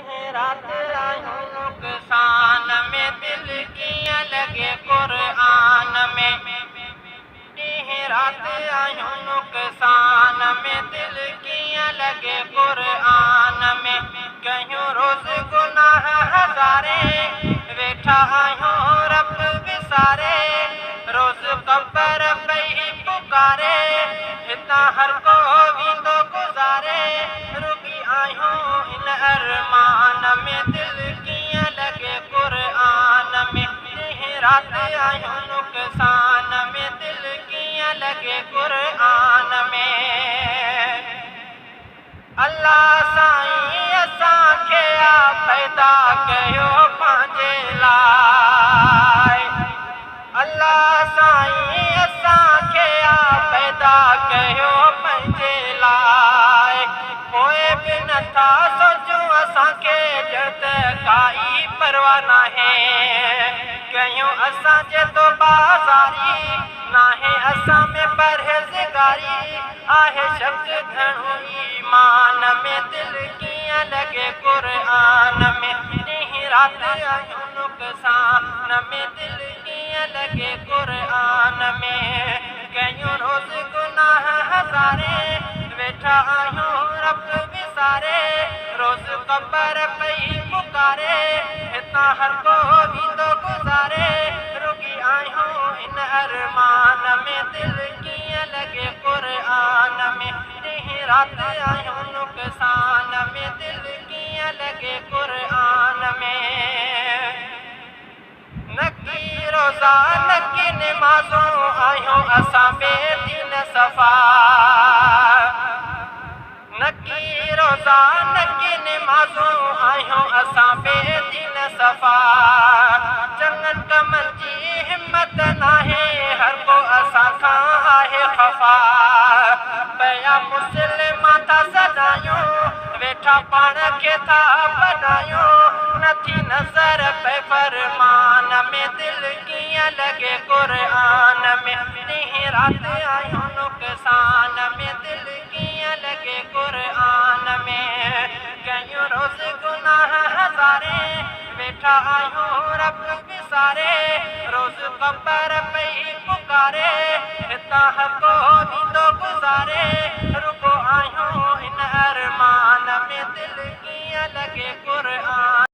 रात आयूं नुक़सान में दिल कीअं लॻे क़ुरान में। ॾींहुं राति आयूं नुक़सान में दिल कीअं लॻे क़ुरान में। कयूं रोज़ गुनाह हज़ारे वेठा आहियूं रब विसारे। रोज़ क़ब्र पई पुकारे हितां हर को वेंदो गुज़ारे। रुकी आहियूं इन अरमान में दिल कीअं लॻे क़ुरान में। ॾींहुं राति आयूं नुक़सान में दिल कीअं लॻे क़ुरान में। अल्लाह साईं असांखे पैदा कयो पंहिंजे लाइ। अल्लाह साईं असांखे पैदा कयो पंहिंजे लाइ। पोइ बि नथा सोचूं असांखे ॼण काई परवाह नाहे। कयूं असांजे तो बाज़ारी नाहे असां में परहेज़गारी। आहे शब्द घणो ईमान में दिल कीअं लॻे क़ुरान में। ॾींहुं राति आयूं नुक़सान में दिल कीअं लॻे क़ुरान में। कयूं रोज़ गुनाह हज़ारे वेठा आहियूं रब विसारे। रोज़ क़ब्र पई पुकारे हितां हर को वेंदो गुज़ारे। रुकी आहियूं इन अरमान में दिल कीअं लॻे क़ुरान में। ॾींहुं राति आयूं नुक़सान में दिल कीअं लॻे क़ुरान में। नकी रोज़ा नकी निमाज़ूं आहियूं असां बेदीन सफ़ा। नकी रोज़ा नकी निमाज़ूं आहियूं असां बेदीन सफ़ा। चङनि कमनि जी हिम्मत नाहे हर को असां खां आहे ख़फ़ा। पिया मुस्लिम था सदायूं वेठा पाण खे था बनायूं। नथी नज़र पे फरमान में दिल कीअं लॻे क़ुरान में। ॾींहुं राति आयूं नुक़सान में दिल कीअं लॻे क़ुरान में। कयूं रोज़ गुनाह हज़ारे वेठा आहियूं रब विसारे। रोज़ क़ब्र पई पुकारे हितां हर को वेंदो गुज़ारे। रुको आहियूं इन अरमान में दिल कीअं लॻे क़ुरान।